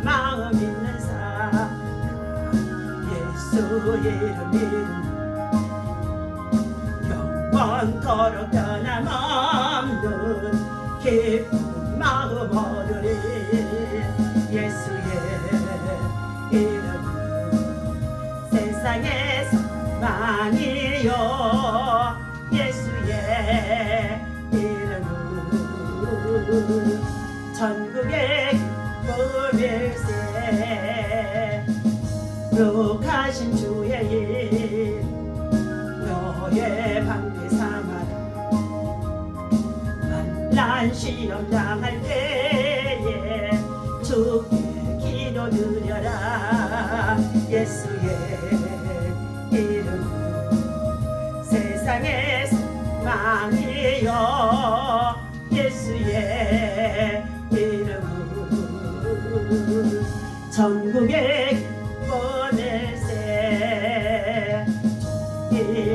마음 있는 사람 예수 이름 영원토록 변함없는 기쁜 마음 얻으리 예수의 이름 세상에서 만이요 예수의 이름은 전국의 기쁨일세 거룩하신 주의 일 너의 방패 삼아라 만난 시험 당할 때에 주께 기도드려라 예수의 이름 세상에서 망이여 예수의 이름은 전국의 기쁨일세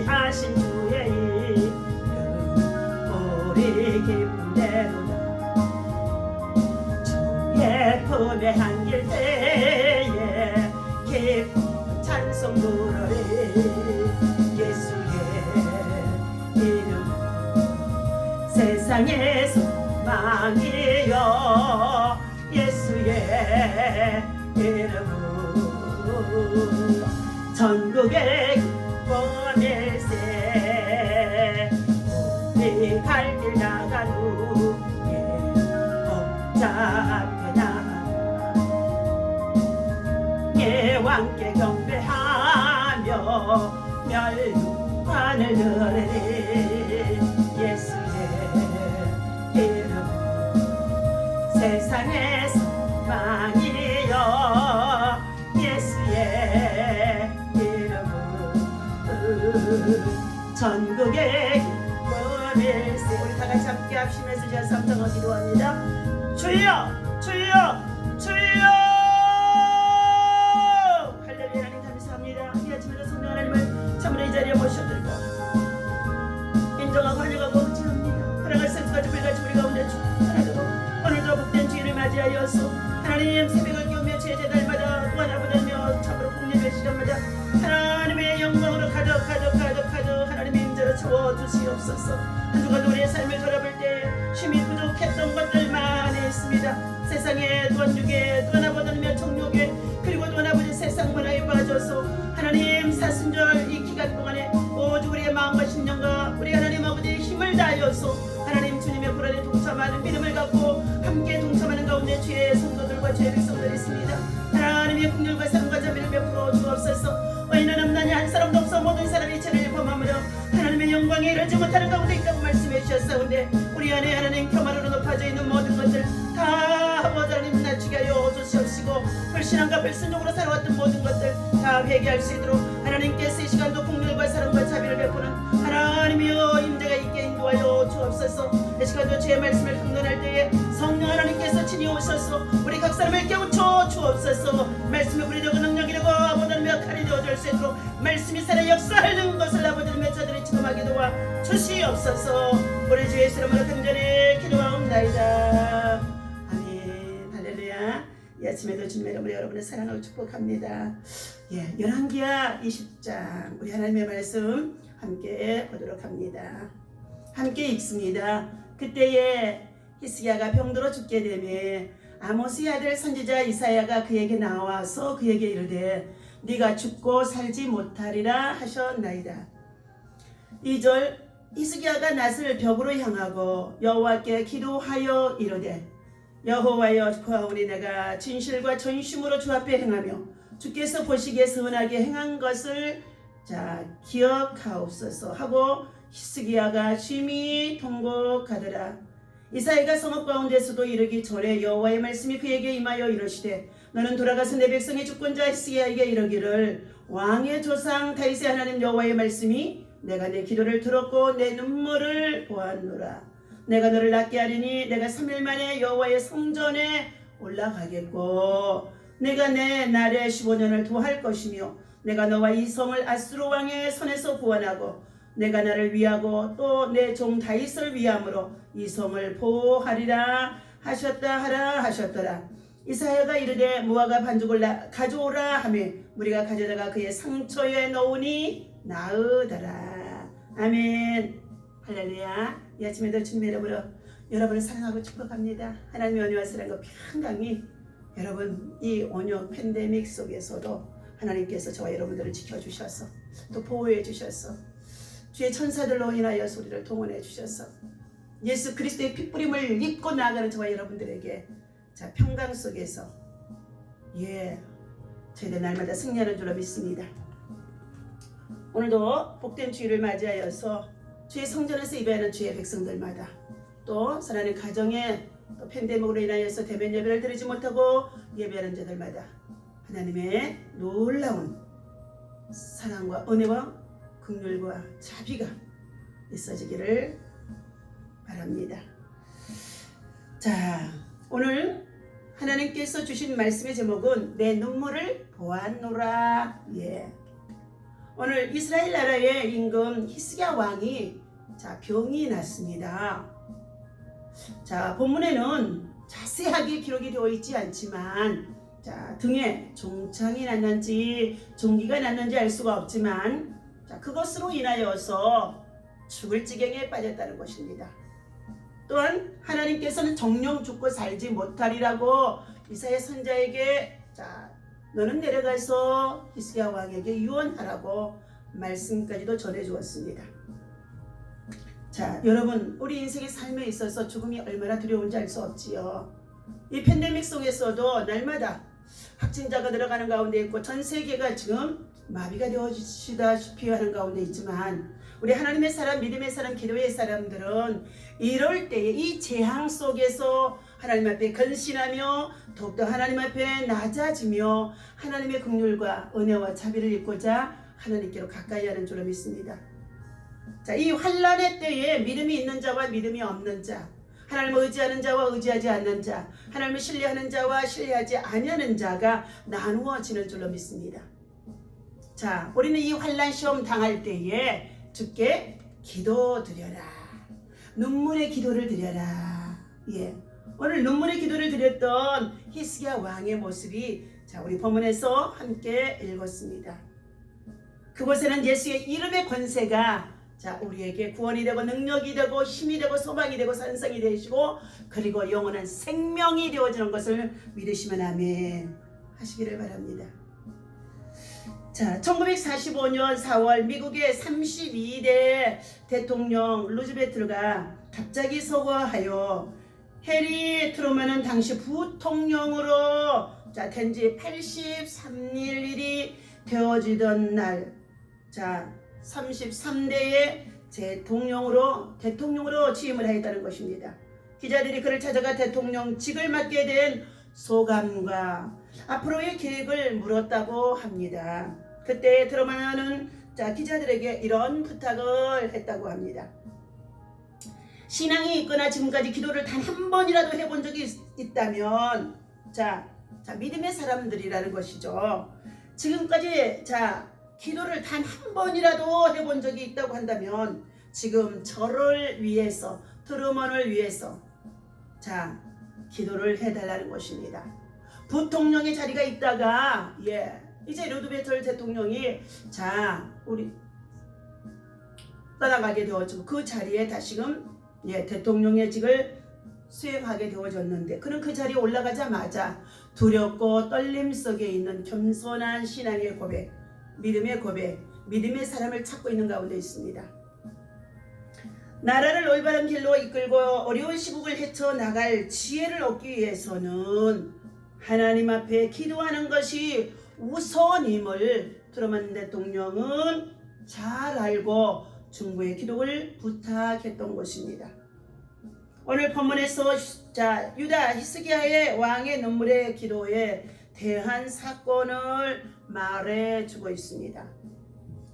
하신 주의 이름 우리 기쁜 대로다 주의 품에 안길 때에 기쁜 찬송 부르리 예수의 이름 세상에서 망이여 예수의 이름은 전국의 기쁨일세 우리 갈 길 나간 후에 복잡해 나가라 예왕께 경배하며 멸관을 누리리 예수의 이름 세상에서 망이여 예수의 이름은 전국의 기쁨일세 우리 다같이 함께 합심해서 제가 삼성을 기도합니다. 주여 주여 주여 할렐루야 하나님 감사합니다. 이 아침에도 성령 하나님을 참으로 이 자리에 모셔들고 인정하고 환영하고 의지합니다. 사랑할 생수같이 불같이 우리 가운데 축복하고 오늘도 복된 주일을 맞이하여서 하나님 새벽을 깨우며 제자 날마다 또 하나 보다며 참으로 복림의 시간마다 하나님의 영광으로 가득 하나님의 임재로 채워주시옵소서. 한 주간 우리의 삶을 돌아볼 때 쉼이 부족했던 것들만 있습니다. 세상에 또 한육에 또 하나 보다며 정욕에 그리고 또 하나 보는 세상 문화에 빠져서 하나님 사순절 이 기간 동안에 오직 우리의 마음과 심령과 우리 하나님 아버지의 힘을 다하여서 하나님 주님의 불안에 동참하는 믿음을 갖고 함께 동참하는 가운데 주의 성도들과 주의 백성들이 있습니다. 하나님의 긍휼과 사랑과 자비를 베풀어 주옵소서. 의인은 없나니 한 사람도 없어 모든 사람이 죄를 범하므로 하나님의 영광에 이르지 못하는 가운데 있다고 말씀해 주셨사온데 우리 안에 하나님 교만으로 높아져 있는 모든 것들 다 아버지 하나님 낮추게 하여 주시옵시고 불신앙과 불순종으로 살아왔던 모든 것들 다 회개할 수 있도록 하나님께서 이 시간도 긍휼과 사랑과 자비를 베푸는 하나님이여 임재가 있게 인도하여 주옵소서. 이 시간도 주의 말씀을 강론할 때에 성령 하나님께서 친히 오셔서 우리 각 사람을 깨우쳐 주옵소서. 말씀이 우리되고 능력이되고 아버지며 칼이 되어줄 수 있도록 말씀이 살아 역사하는 것을 아버지며 저들이 지금하게 도와 주시옵소서. 우리 주 예수 이름으로 간절히 기도하옵나이다. 아멘. 할렐루야. 이 아침에도 주님의 이름으로 여러분의 사랑을 축복합니다. 열왕기하 20장 우리 하나님의 말씀 함께 보도록 합니다. 함께 읽습니다. 그때에 히스기야가 병들어 죽게 되매 아모스의 아들 선지자 이사야가 그에게 나와서 그에게 이르되 네가 죽고 살지 못하리라 하셨나이다. 2절 히스기야가 낫을 벽으로 향하고 여호와께 기도하여 이르되 여호와여 구하오니 내가 진실과 전심으로 주 앞에 행하며 주께서 보시기에 선하게 행한 것을 기억하옵소서 하고 히스기야가 심히 통곡하더라. 이사야가 성읍 가운데서도 이르기 전에 여호와의 말씀이 그에게 임하여 이르시되 너는 돌아가서 내 백성의 주권자 히스기야에게 이르기를 왕의 조상 다윗의 하나님 여호와의 말씀이 내가 내 기도를 들었고 내 눈물을 보았노라. 내가 너를 낫게 하리니 내가 3일 만에 여호와의 성전에 올라가겠고 내가 내 날에 15년을 도할 것이며 내가 너와 이 성을 아수르 왕의 손에서 구원하고 내가 나를 위하고 또 내 종 다윗을 위함으로 이 성을 보호하리라 하셨다 하라 하셨더라. 이사야가 이르되 무화과 반죽을 가져오라 하며 무리가 가져다가 그의 상처에 넣으니 나으더라. 아멘. 할렐루야. 이 아침에도 주님의 이름으로 여러분을 사랑하고 축복합니다. 하나님의 은혜와 사랑과 평강이 여러분 이 온유 팬데믹 속에서도 하나님께서 저와 여러분들을 지켜주셔서 또 보호해 주셔서 주의 천사들로 인하여 우리를 동원해 주셔서 예수 그리스도의 핏부림을 입고 나아가는 저와 여러분들에게 자 평강 속에서 저희들 날마다 승리하는 줄로 믿습니다. 오늘도 복된 주일을 맞이하여서 주의 성전에서 예배하는 주의 백성들마다 또 사랑하는 가정에 또 팬데믹으로 인하여서 대면 예배를 드리지 못하고 예배하는 자들마다 하나님의 놀라운 사랑과 은혜와 긍휼과 자비가 있어지기를 바랍니다. 자, 오늘 하나님께서 주신 말씀의 제목은 내 눈물을 보았노라. 오늘 이스라엘 나라의 임금 히스기야 왕이 병이 났습니다. 자, 본문에는 자세하게 기록이 되어 있지 않지만 등에 종창이 났는지 종기가 났는지 알 수가 없지만 그것으로 인하여서 죽을 지경에 빠졌다는 것입니다. 또한 하나님께서는 정령 죽고 살지 못하리라고 이사야 선지자에게 너는 내려가서 히스기야 왕에게 유언하라고 말씀까지도 전해주었습니다. 자, 여러분 우리 인생의 삶에 있어서 죽음이 얼마나 두려운지 알 수 없지요. 이 팬데믹 속에서도 날마다 확진자가 들어가는 가운데 있고 전 세계가 지금 마비가 되어지다시피 하는 가운데 있지만 우리 하나님의 사람, 믿음의 사람, 기도의 사람들은 이럴 때에 이 재앙 속에서 하나님 앞에 근신하며 더욱더 하나님 앞에 낮아지며 하나님의 긍휼과 은혜와 자비를 입고자 하나님께로 가까이 하는 줄로 믿습니다. 자, 이 환난의 때에 믿음이 있는 자와 믿음이 없는 자, 하나님을 의지하는 자와 의지하지 않는 자, 하나님을 신뢰하는 자와 신뢰하지 아니하는 자가 나누어지는 줄로 믿습니다. 자, 우리는 이 환난 시험 당할 때에 주께 기도드려라. 눈물의 기도를 드려라. 오늘 눈물의 기도를 드렸던 히스기야 왕의 모습이 우리 본문에서 함께 읽었습니다. 그곳에는 예수의 이름의 권세가 우리에게 구원이 되고 능력이 되고 힘이 되고 소망이 되고 산성이 되시고 그리고 영원한 생명이 되어지는 것을 믿으시면 아멘 하시기를 바랍니다. 자, 1945년 4월 미국의 32대 대통령 루즈벨트가 갑자기 서거하여 해리 트루먼은 당시 부통령으로 된 지 83일이 되어지던 날 33대의 대통령으로 취임을 하였다는 것입니다. 기자들이 그를 찾아가 대통령직을 맡게 된 소감과 앞으로의 계획을 물었다고 합니다. 그때 트루먼은 기자들에게 이런 부탁을 했다고 합니다. 신앙이 있거나 지금까지 기도를 단 한 번이라도 해본 적이 있다면 믿음의 사람들이라는 것이죠. 지금까지 기도를 단 한 번이라도 해본 적이 있다고 한다면 지금 저를 위해서 트루먼을 위해서 기도를 해달라는 것입니다. 부통령의 자리가 있다가 이제 루즈벨트 대통령이 우리 떠나가게 되었죠. 그 자리에 다시금 대통령의 직을 수행하게 되어졌는데 그는 그 자리에 올라가자마자 두렵고 떨림 속에 있는 겸손한 신앙의 고백, 믿음의 고백, 믿음의 사람을 찾고 있는 가운데 있습니다. 나라를 올바른 길로 이끌고 어려운 시국을 헤쳐나갈 지혜를 얻기 위해서는 하나님 앞에 기도하는 것이 우선임을 트루먼 대통령은 잘 알고 중보의 기도를 부탁했던 것입니다. 오늘 본문에서 유다 히스기야의 왕의 눈물의 기도에 대한 사건을 말해주고 있습니다.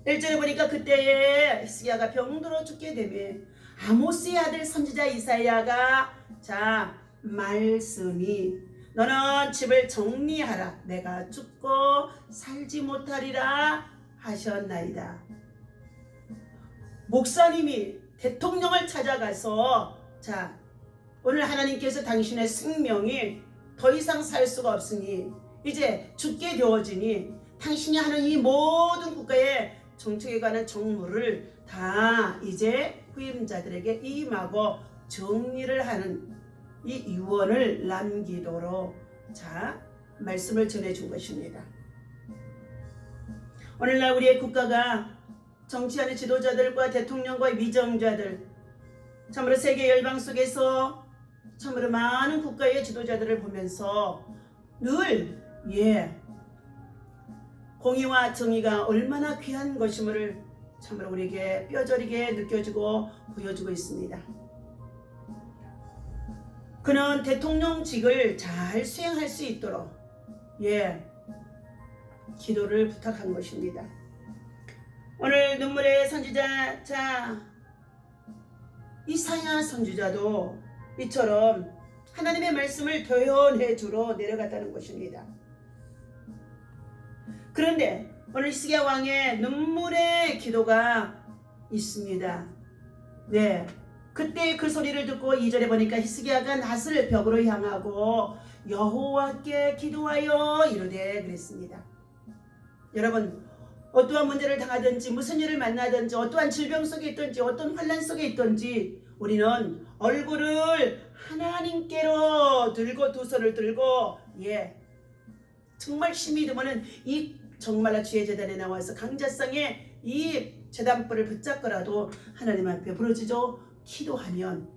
1절에 보니까 그때에 히스기야가 병들어 죽게 되며 아모스의 아들 선지자 이사야가 말씀이 너는 집을 정리하라 내가 죽고 살지 못하리라 하셨나이다. 목사님이 대통령을 찾아가서 오늘 하나님께서 당신의 생명이 더 이상 살 수가 없으니 이제 죽게 되어지니 당신이 하는 이 모든 국가의 정책에 관한 정무를 다 이제 후임자들에게 임하고 정리를 하는 이 유언을 남기도록 자 말씀을 전해준 것입니다. 오늘날 우리의 국가가 정치하는 지도자들과 대통령과 위정자들 참으로 세계 열방 속에서 참으로 많은 국가의 지도자들을 보면서 늘 공의와 정의가 얼마나 귀한 것임을 참으로 우리에게 뼈저리게 느껴지고 보여주고 있습니다. 그는 대통령직을 잘 수행할 수 있도록 기도를 부탁한 것입니다. 오늘 눈물의 선지자 이사야 선지자도 이처럼 하나님의 말씀을 표현해 주러 내려갔다는 것입니다. 그런데 오늘 히스기야 왕의 눈물의 기도가 있습니다. 그때 그 소리를 듣고 2절에 보니까 히스기야가 낫을 벽으로 향하고 여호와께 기도하여 이르되 그랬습니다. 여러분 어떠한 문제를 당하든지 무슨 일을 만나든지 어떠한 질병 속에 있든지 어떤 환난 속에 있든지 우리는 얼굴을 하나님께로 들고 두 손을 들고 정말 힘이 들면은 이 정말로 주의 제단에 나와서 강자상에 이 제단불을 붙잡고라도 하나님 앞에 부르짖어 기도하면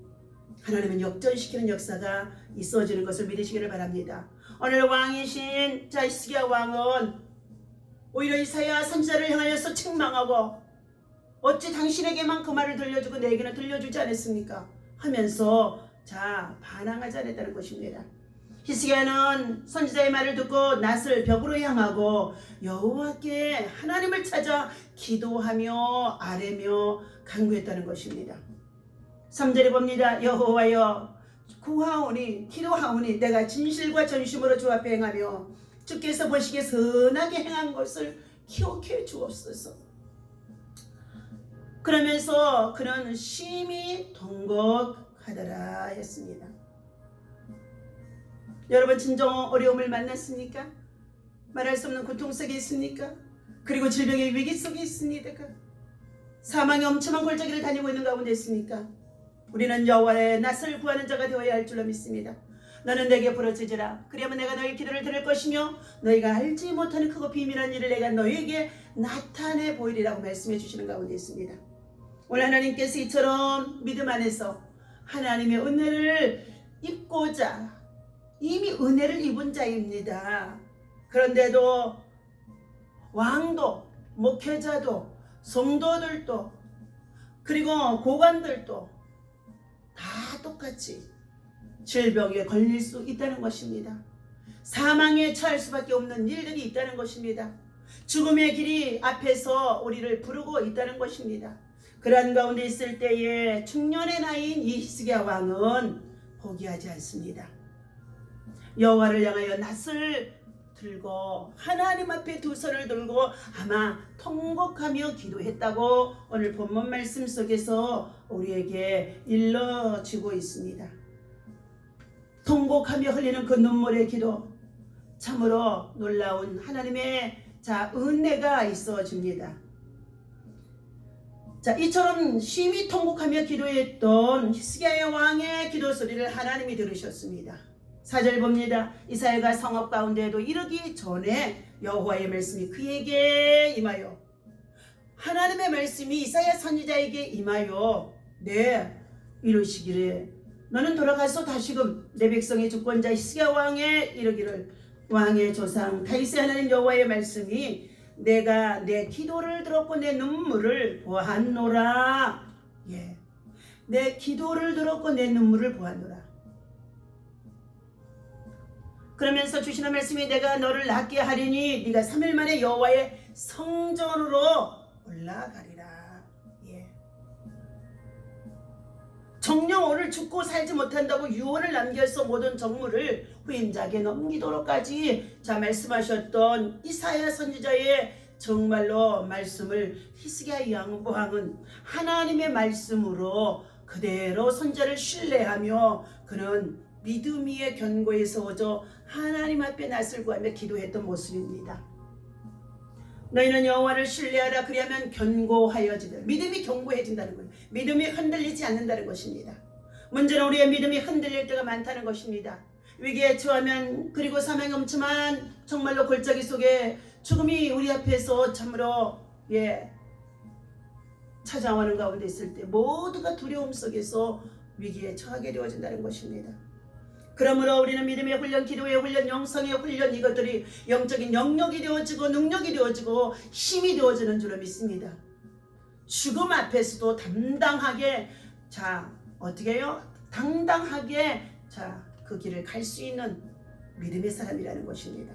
하나님은 역전시키는 역사가 있어지는 것을 믿으시기를 바랍니다. 오늘 왕이신 히스기야 왕은 오히려 이사야 선지자를 향하여서 책망하고 어찌 당신에게만 그 말을 들려주고 내게는 들려주지 않았습니까? 하면서 반항하지 않았다는 것입니다. 히스기야는 선지자의 말을 듣고 낫을 벽으로 향하고 여호와께 하나님을 찾아 기도하며 아뢰며 간구했다는 것입니다. 3절에 봅니다. 여호와여 구하오니 기도하오니 내가 진실과 전심으로 주 앞에 행하며 주께서 보시기에 선하게 행한 것을 기억해 주옵소서. 그러면서 그는 심히 통곡하더라 했습니다. 여러분 진정 어려움을 만났습니까? 말할 수 없는 고통 속에 있습니까? 그리고 질병의 위기 속에 있습니까? 사망의 엄청난 골짜기를 다니고 있는 가운데 있습니까? 우리는 여호와의 낫을 구하는 자가 되어야 할 줄로 믿습니다. 너는 내게 부르짖으라. 그리하면 내가 너희 기도를 들을 것이며 너희가 알지 못하는 크고 비밀한 일을 내가 너희에게 나타내 보이리라고 말씀해 주시는 가운데 있습니다. 오늘 하나님께서 이처럼 믿음 안에서 하나님의 은혜를 입고자 이미 은혜를 입은 자입니다. 그런데도 왕도 목회자도 성도들도 그리고 고관들도 다 똑같이 질병에 걸릴 수 있다는 것입니다. 사망에 처할 수밖에 없는 일들이 있다는 것입니다. 죽음의 길이 앞에서 우리를 부르고 있다는 것입니다. 그러한 가운데 있을 때에 중년의 나이인 이 히스기야 왕은 포기하지 않습니다. 여호와를 향하여 낫을 들고 하나님 앞에 두 손을 들고 아마 통곡하며 기도했다고 오늘 본문 말씀 속에서 우리에게 일러지고 있습니다. 통곡하며 흘리는 그 눈물의 기도 참으로 놀라운 하나님의 은혜가 있어집니다. 이처럼 심히 통곡하며 기도했던 히스기야 왕의 기도 소리를 하나님이 들으셨습니다. 4절 봅니다. 이사야가 성읍 가운데에도 이르기 전에 여호와의 말씀이 그에게 임하여 하나님의 말씀이 이사야 선지자에게 임하여 이르시기를 너는 돌아가서 다시금 내 백성의 주권자 히스기야 왕에 이르기를 왕의 조상 다윗의 하나님 여호와의 말씀이 내가 내 기도를 들었고 내 눈물을 보았노라. 내 기도를 들었고 내 눈물을 보았노라. 그러면서 주시는 말씀이 내가 너를 낫게 하리니 네가 3일 만에 여호와의 성전으로 올라가리라. 정녕 오늘 죽고 살지 못한다고 유언을 남겨서 모든 정무를 후임자에게 넘기도록까지 말씀하셨던 이사야 선지자의 정말로 말씀을 히스기야 왕은 하나님의 말씀으로 그대로 선지자를 신뢰하며 그는 믿음 위에 견고히 서워져 하나님 앞에 낯을 구하며 기도했던 모습입니다. 너희는 여호와를 신뢰하라. 그리하면 견고하여지리라. 믿음이 견고해진다는 거예요. 믿음이 흔들리지 않는다는 것입니다. 문제는 우리의 믿음이 흔들릴 때가 많다는 것입니다. 위기에 처하면, 그리고 사망이 엄청한 정말로 골짜기 속에 죽음이 우리 앞에서 참으로 찾아오는 가운데 있을 때 모두가 두려움 속에서 위기에 처하게 되어진다는 것입니다. 그러므로 우리는 믿음의 훈련, 기도의 훈련, 영성의 훈련, 이것들이 영적인 영역이 되어지고 능력이 되어지고 힘이 되어지는 줄을 믿습니다. 죽음 앞에서도 담당하게 어떻게 해요? 당당하게 그 길을 갈 수 있는 믿음의 사람이라는 것입니다.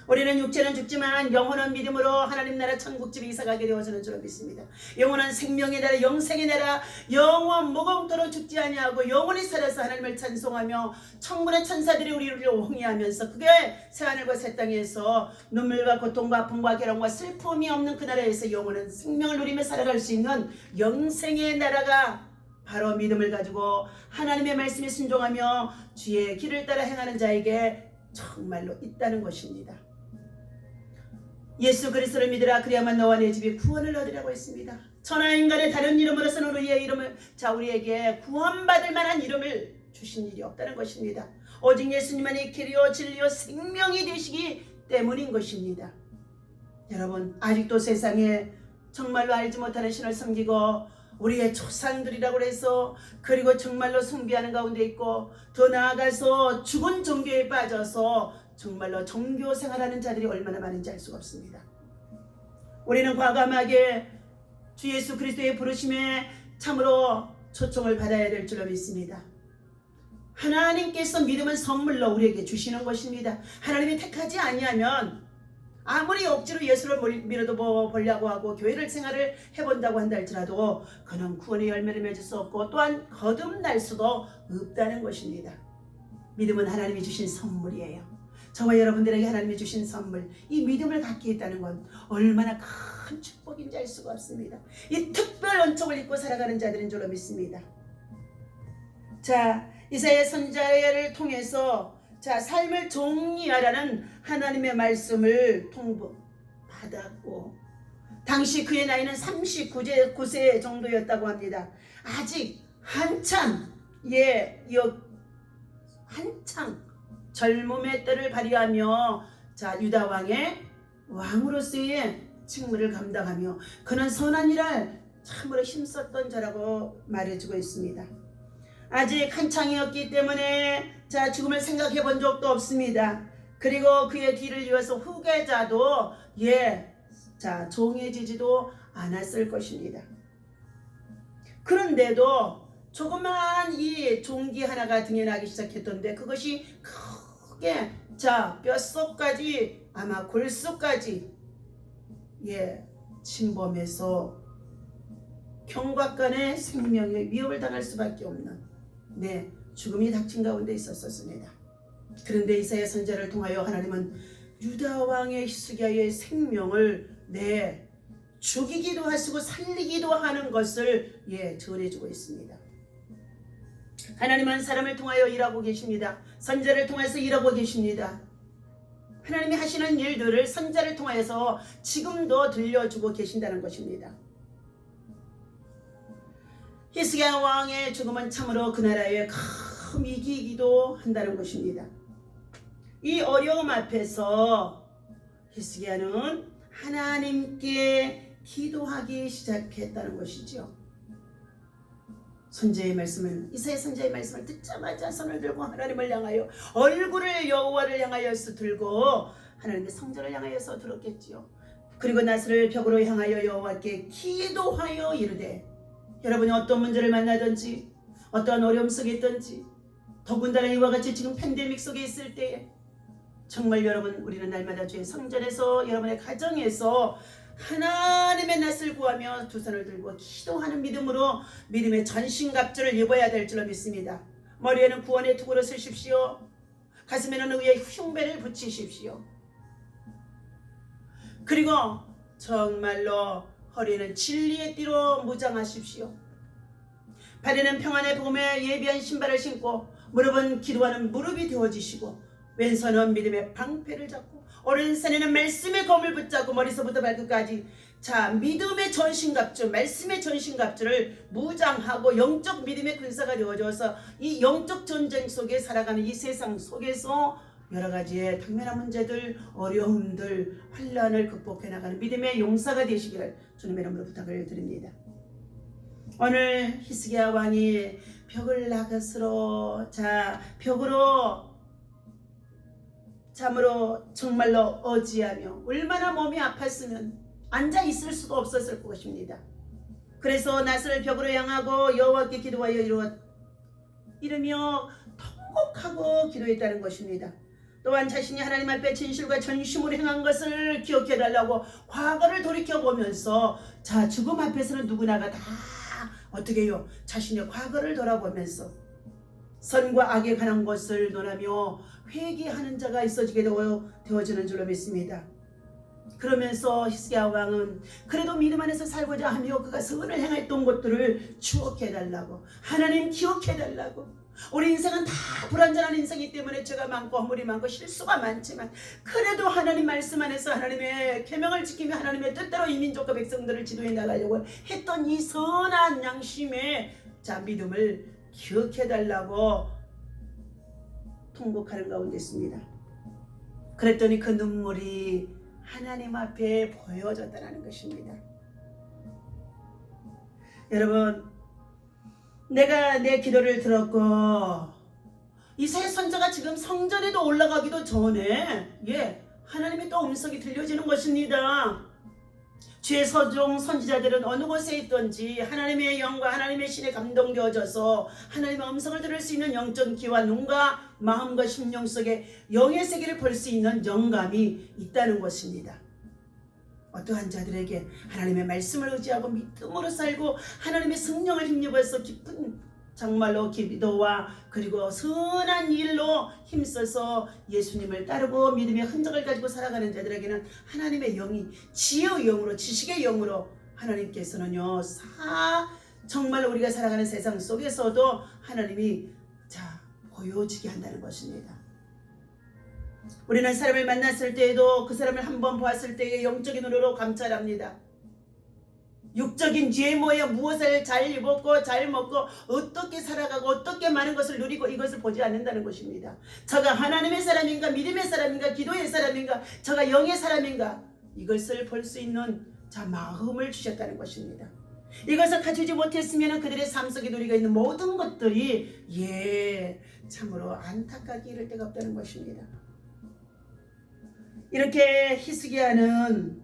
우리는 육체는 죽지만 영혼은 믿음으로 하나님 나라 천국집에 이사가게 되어지는 줄을 믿습니다. 영혼은 생명의 나라, 영생의 나라, 영원 무궁토록 죽지 아니하고 영원히 살아서 하나님을 찬송하며 천군의 천사들이 우리를 홍해하면서 그게 새하늘과 새 땅에서 눈물과 고통과 아픔과 괴로움과 슬픔이 없는 그 나라에서 영혼은 생명을 누리며 살아갈 수 있는 영생의 나라가 바로 믿음을 가지고 하나님의 말씀에 순종하며 주의 길을 따라 행하는 자에게 정말로 있다는 것입니다. 예수 그리스도를 믿으라. 그리야만 너와 내 집이 구원을 얻으라고 했습니다. 천하 인간의 다른 이름으로서는 우리의 이름을 우리에게 구원받을 만한 이름을 주신 일이 없다는 것입니다. 오직 예수님만이 길이요 진리요 생명이 되시기 때문인 것입니다. 여러분, 아직도 세상에 정말로 알지 못하는 신을 섬기고 우리의 조상들이라고 해서 그리고 정말로 숭배하는 가운데 있고 더 나아가서 죽은 종교에 빠져서 정말로 종교 생활하는 자들이 얼마나 많은지 알 수가 없습니다. 우리는 과감하게 주 예수 그리스도의 부르심에 참으로 초청을 받아야 될 줄로 믿습니다. 하나님께서 믿음은 선물로 우리에게 주시는 것입니다. 하나님이 택하지 아니하면 아무리 억지로 예수를 밀어보려고 하고 교회를 생활을 해본다고 한다 할지라도 그는 구원의 열매를 맺을 수 없고 또한 거듭날 수도 없다는 것입니다. 믿음은 하나님이 주신 선물이에요. 저와 여러분들에게 하나님이 주신 선물, 이 믿음을 갖게 했다는 건 얼마나 큰 축복인지 알 수가 없습니다. 이 특별 은총을 입고 살아가는 자들인 줄로 믿습니다. 이사야 선지자를 통해서 삶을 정리하라는 하나님의 말씀을 통보받았고 당시 그의 나이는 39세 정도였다고 합니다. 아직 한창 젊음의 때를 발휘하며 유다 왕의 왕으로서의 직무를 감당하며 그는 선한 일을 참으로 힘썼던 자라고 말해주고 있습니다. 아직 한창이었기 때문에 죽음을 생각해 본 적도 없습니다. 그리고 그의 뒤를 이어서 후계자도 정해지지도 않았을 것입니다. 그런데도 조그만 이 종기 하나가 등에 나기 시작했던데 그것이 크게 뼛속까지 아마 골수까지 침범해서 경곽간의 생명에 위협을 당할 수밖에 없는 죽음이 닥친 가운데 있었습니다. 그런데 이사야 선지자를 통하여 하나님은 유다 왕의 히스기야의 생명을 죽이기도 하시고 살리기도 하는 것을 전해주고 있습니다. 하나님은 사람을 통하여 일하고 계십니다. 선지자를 통해서 일하고 계십니다. 하나님이 하시는 일들을 선지자를 통해서 지금도 들려주고 계신다는 것입니다. 히스기야 왕의 죽음은 참으로 그 나라의 큰 위기이기도 한다는 것입니다. 이 어려움 앞에서 히스기야는 하나님께 기도하기 시작했다는 것이죠. 선지자의 말씀을, 이사야 선지자의 말씀을 듣자마자 손을 들고 하나님을 향하여 얼굴을 여호와를 향하여서 들고 하나님의 성전을 향하여서 들었겠지요. 그리고 나서를 벽으로 향하여 여호와께 기도하여 이르되, 여러분이 어떤 문제를 만나든지 어떠한 어려움 속에 있든지 더군다나 이와 같이 지금 팬데믹 속에 있을 때에 정말 여러분, 우리는 날마다 주의 성전에서 여러분의 가정에서 하나님의 낯을 구하며 두 손을 들고 기도하는 믿음으로 믿음의 전신갑주를 입어야 될 줄로 믿습니다. 머리에는 구원의 투구를 쓰십시오. 가슴에는 의의 흉배를 붙이십시오. 그리고 정말로 허리에는 진리의 띠로 무장하십시오. 발에는 평안의 복음에 예비한 신발을 신고 무릎은 기도하는 무릎이 되어지시고 왼손은 믿음의 방패를 잡고 오른손에는 말씀의 검을 붙잡고 머리서부터 발끝까지 자 믿음의 전신갑주 말씀의 전신갑주를 무장하고 영적 믿음의 군사가 되어져서 이 영적 전쟁 속에 살아가는 이 세상 속에서 여러 가지의 당면한 문제들 어려움들 환난을 극복해 나가는 믿음의 용사가 되시기를 주님의 이름으로 부탁을 드립니다. 오늘 히스기야 왕이 벽을 나가스로 자 벽으로 참으로 정말로 어지하며 얼마나 몸이 아팠으면 앉아 있을 수도 없었을 것입니다. 그래서 낯을 벽으로 향하고 여호와께 기도하여 이르며 통곡하고 기도했다는 것입니다. 또한 자신이 하나님 앞에 진실과 전심으로 행한 것을 기억해 달라고 과거를 돌이켜보면서 자 죽음 앞에서는 누구나가 다 어떻게 해요? 자신의 과거를 돌아보면서 선과 악에 관한 것을 논하며 회개하는 자가 있어지게 되어지는 줄로 믿습니다. 그러면서 히스기야 왕은 그래도 믿음 안에서 살고자 하며 그가 선을 행했던 것들을 추억해달라고 하나님 기억해달라고 우리 인생은 다 불완전한 인생이기 때문에 죄가 많고 허물이 많고 실수가 많지만 그래도 하나님 말씀 안에서 하나님의 계명을 지키며 하나님의 뜻대로 이 민족과 백성들을 지도해 나가려고 했던 이 선한 양심의 자 믿음을 기억해달라고 통곡하는 가운데 있습니다. 그랬더니 그 눈물이 하나님 앞에 보여졌다는 것입니다. 여러분 내가 내 기도를 들었고 이사야 선지자가 지금 성전에도 올라가기도 전에 하나님의 또 음성이 들려지는 것입니다. 주의 서종 선지자들은 어느 곳에 있던지 하나님의 영과 하나님의 신에 감동되어져서 하나님의 음성을 들을 수 있는 영적 귀와 눈과 마음과 심령 속에 영의 세계를 볼 수 있는 영감이 있다는 것입니다. 어떠한 자들에게 하나님의 말씀을 의지하고 믿음으로 살고 하나님의 성령을 힘입어서 깊은 정말로 기도와 그리고 선한 일로 힘써서 예수님을 따르고 믿음의 흔적을 가지고 살아가는 자들에게는 하나님의 영이 지혜의 영으로 지식의 영으로 하나님께서는요 정말 우리가 살아가는 세상 속에서도 하나님이 보여지게 한다는 것입니다. 우리는 사람을 만났을 때에도 그 사람을 한번 보았을 때에 영적인 눈으로 감찰합니다. 육적인 죄 뭐에 무엇을 잘 입었고 잘 먹고 어떻게 살아가고 어떻게 많은 것을 누리고 이것을 보지 않는다는 것입니다. 저가 하나님의 사람인가 믿음의 사람인가 기도의 사람인가 저가 영의 사람인가 이것을 볼 수 있는 마음을 주셨다는 것입니다. 이것을 갖추지 못했으면 그들의 삶 속에 누리고 있는 모든 것들이 참으로 안타깝게 이를 데가 없다는 것입니다. 이렇게 히스기야는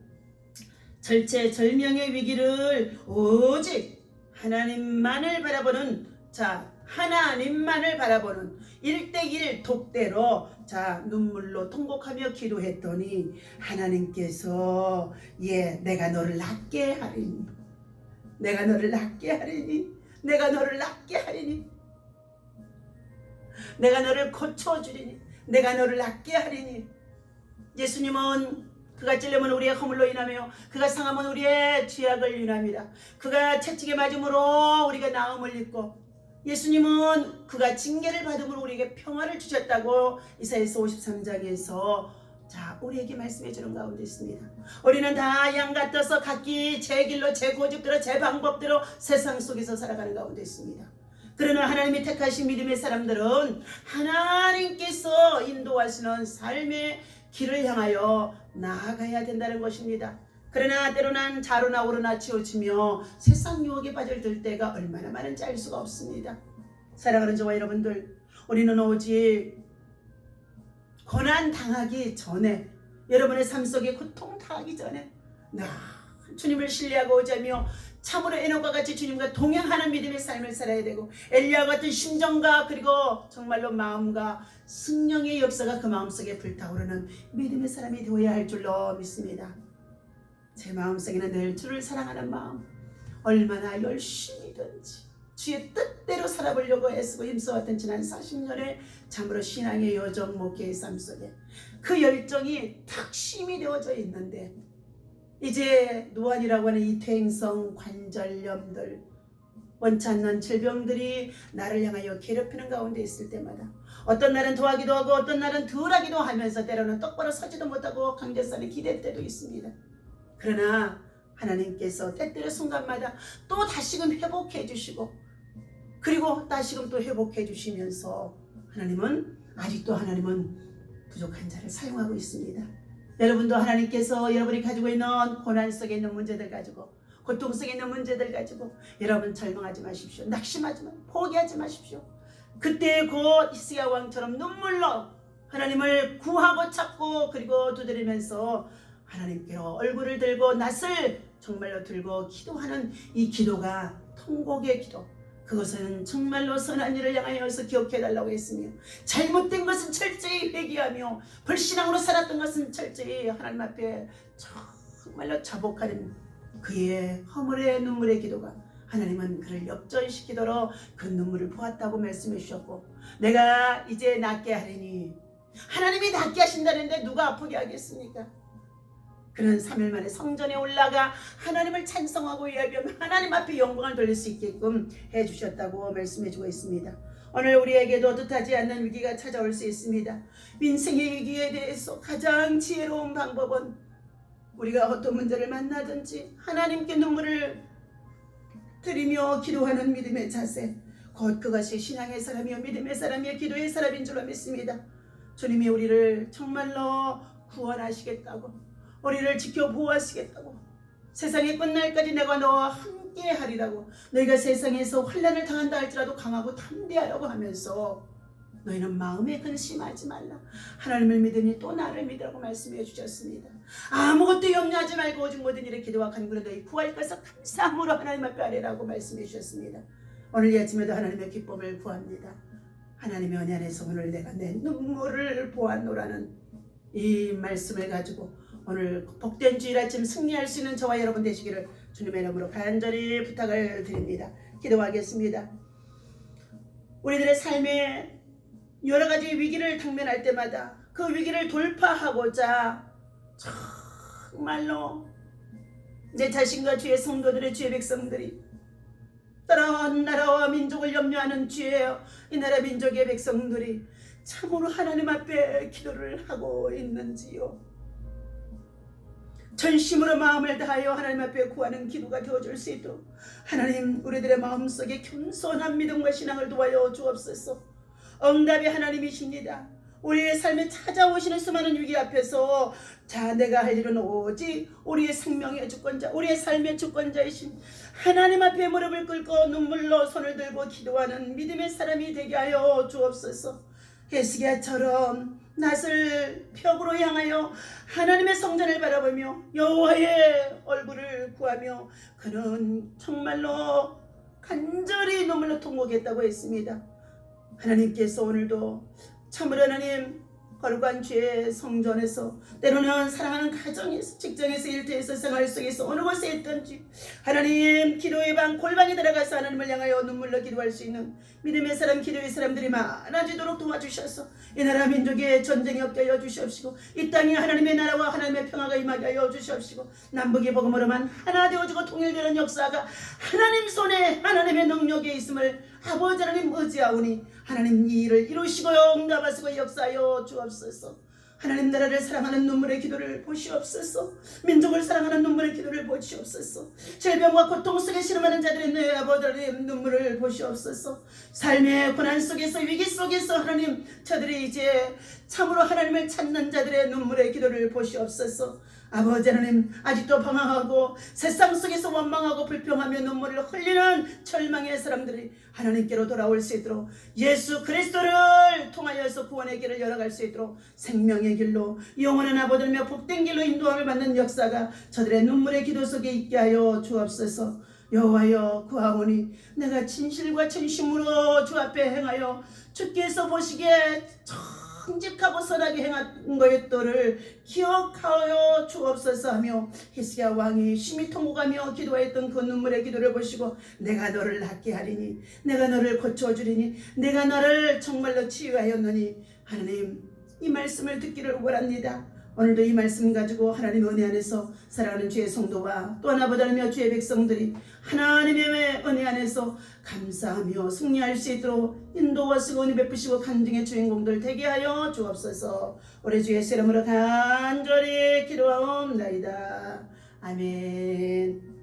절체절명의 위기를 오직 하나님만을 바라보는 하나님만을 바라보는 1대1 독대로 눈물로 통곡하며 기도했더니 하나님께서 내가 너를 낫게 하리니 내가 너를 낫게 하리니 내가 너를 낫게 하리니 내가 너를 고쳐주리니 내가 너를 낫게 하리니 예수님은 그가 찔림은 우리의 허물로 인하며 그가 상함은 우리의 죄악을 인합니다. 그가 채찍에 맞음으로 우리가 나음을 입고 예수님은 그가 징계를 받음으로 우리에게 평화를 주셨다고 이사야서 53장에서 우리에게 말씀해 주는 가운데 있습니다. 우리는 다 양 같아서 각기 제 길로 제 고집대로 제 방법대로 세상 속에서 살아가는 가운데 있습니다. 그러나 하나님이 택하신 믿음의 사람들은 하나님께서 인도하시는 삶의 길을 향하여 나아가야 된다는 것입니다. 그러나 때로는 좌로나 우로나 치우치며 세상 유혹에 빠져들 때가 얼마나 많은지 알 수가 없습니다. 사랑하는 저와 여러분들, 우리는 오직 고난 당하기 전에 여러분의 삶 속에 고통 당하기 전에 주님을 신뢰하고 오자며 참으로 에녹과 같이 주님과 동행하는 믿음의 삶을 살아야 되고 엘리야와 같은 심정과 그리고 정말로 마음과 성령의 역사가 그 마음속에 불타오르는 믿음의 사람이 되어야 할 줄로 믿습니다. 제 마음속에는 늘 주를 사랑하는 마음, 얼마나 열심히든지 주의 뜻대로 살아보려고 애쓰고 힘써왔던 지난 40년의 참으로 신앙의 여정 목회의 삶 속에 그 열정이 탁심이 되어져 있는데 이제 노안이라고 하는 이 퇴행성 관절염들 원치 않는 질병들이 나를 향하여 괴롭히는 가운데 있을 때마다 어떤 날은 더하기도 하고 어떤 날은 덜하기도 하면서 때로는 똑바로 서지도 못하고 강제성이 기댈 때도 있습니다. 그러나 하나님께서 때때로 순간마다 또 다시금 회복해 주시고 그리고 다시금 또 회복해 주시면서 하나님은 부족한 자를 사용하고 있습니다. 여러분도 하나님께서 여러분이 가지고 있는 고난 속에 있는 문제들 가지고 고통 속에 있는 문제들 가지고 여러분 절망하지 마십시오. 낙심하지 마십시오. 포기하지 마십시오. 그때 곧 히스기야 왕처럼 눈물로 하나님을 구하고 찾고 그리고 두드리면서 하나님께로 얼굴을 들고 낯을 정말로 들고 기도하는 이 기도가 통곡의 기도, 그것은 정말로 선한 일을 향하여서 기억해달라고 했으며 잘못된 것은 철저히 회개하며 불신앙으로 살았던 것은 철저히 하나님 앞에 정말로 자복하는 그의 허물의 눈물의 기도가 하나님은 그를 역전시키도록 그 눈물을 보았다고 말씀해 주셨고 내가 이제 낫게 하리니 하나님이 낫게 하신다는데 누가 아프게 하겠습니까? 그는 3일 만에 성전에 올라가 하나님을 찬송하고 예배하며 하나님 앞에 영광을 돌릴 수 있게끔 해주셨다고 말씀해 주고 있습니다. 오늘 우리에게도 뜻하지 않는 위기가 찾아올 수 있습니다. 인생의 위기에 대해서 가장 지혜로운 방법은 우리가 어떤 문제를 만나든지 하나님께 눈물을 드리며 기도하는 믿음의 자세, 곧 그것이 신앙의 사람이요 믿음의 사람이요 기도의 사람인 줄로 믿습니다. 주님이 우리를 정말로 구원하시겠다고, 우리를 지켜 보호하시겠다고, 세상이 끝날까지 내가 너와 함께 하리라고, 너희가 세상에서 환난을 당한다 할지라도 강하고 담대하라고 하면서 너희는 마음에 근심하지 말라, 하나님을 믿으니 또 나를 믿으라고 말씀해 주셨습니다. 아무것도 염려하지 말고 오직 모든 일에 기도와 간구로 너희 구할 것을 감사함으로 하나님 앞에 아뢰라고 말씀해 주셨습니다. 오늘 이 아침에도 하나님의 기쁨을 구합니다. 하나님의 은혜 안에서 오늘 내가 내 눈물을 보았노라는 이 말씀을 가지고 오늘 복된 주일 아침 승리할 수 있는 저와 여러분 되시기를 주님의 이름으로 간절히 부탁을 드립니다. 기도하겠습니다. 우리들의 삶에 여러 가지 위기를 당면할 때마다 그 위기를 돌파하고자 정말로 내 자신과 주의 성도들의 주의 백성들이 따라온 나라와 민족을 염려하는 주의 이 나라 민족의 백성들이 참으로 하나님 앞에 기도를 하고 있는지요. 전심으로 마음을 다하여 하나님 앞에 구하는 기도가 되어줄 수 있도록 하나님 우리들의 마음속에 겸손한 믿음과 신앙을 도와여 주옵소서. 응답이 하나님이십니다. 우리의 삶에 찾아오시는 수많은 위기 앞에서 내가 할 일은 오직 우리의 생명의 주권자, 우리의 삶의 주권자이신 하나님 앞에 무릎을 꿇고 눈물로 손을 들고 기도하는 믿음의 사람이 되게 하여 주옵소서. 히스기야처럼 낯을 벽으로 향하여 하나님의 성전을 바라보며 여호와의 얼굴을 구하며 그는 정말로 간절히 눈물로 통곡했다고 했습니다. 하나님께서 오늘도 참으로 하나님 거룩한 주의 성전에서 때로는 사랑하는 가정에서 직장에서 일터에서 생활 속에서 어느 곳에 있든지 하나님 기도의 방 골방에 들어가서 하나님을 향하여 눈물로 기도할 수 있는 믿음의 사람 기도의 사람들이 많아지도록 도와주셔서 이 나라 민족에 전쟁이 없게 하여 주시옵시고 이 땅에 하나님의 나라와 하나님의 평화가 임하게 하여 주시옵시고 남북의 복음으로만 하나 되어지고 통일되는 역사가 하나님 손에 하나님의 능력에 있음을 아버지 하나님 의지하오니 하나님 이 일을 이루시고요 응답하시고 역사하여 주옵소서. 하나님 나라를 사랑하는 눈물의 기도를 보시옵소서. 민족을 사랑하는 눈물의 기도를 보시옵소서. 질병과 고통 속에 신음하는 자들의 내 아버지 하나님 눈물을 보시옵소서. 삶의 고난 속에서 위기 속에서 하나님 저들이 이제 참으로 하나님을 찾는 자들의 눈물의 기도를 보시옵소서. 아버지 하나님 아직도 방황하고 세상 속에서 원망하고 불평하며 눈물을 흘리는 절망의 사람들이 하나님께로 돌아올 수 있도록 예수 그리스도를 통하여서 구원의 길을 열어갈 수 있도록 생명의 길로 영원한 아버지며 복된 길로 인도함을 받는 역사가 저들의 눈물의 기도 속에 있게 하여 주옵소서. 여호와여 구하오니 내가 진실과 진심으로 주 앞에 행하여 주께서 보시기에 정직하고 선하게 행한 것들을 기억하여 주옵소서 하며 히스기야 왕이 심히 통곡하며 기도했던 그 눈물의 기도를 보시고 내가 너를 낫게 하리니 내가 너를 고쳐주리니 내가 너를 정말로 치유하였느니 하나님 이 말씀을 듣기를 원합니다. 오늘도 이 말씀 가지고 하나님의 은혜 안에서 살아가는 주의 성도와 또 하나 보다며 주의 백성들이 하나님의 은혜 안에서 감사하며 승리할 수 있도록 인도와 수고니 베푸시고 간증의 주인공들 되게 하여 주옵소서. 우리 주 예수 이름으로 간절히 기도하옵나이다. 아멘.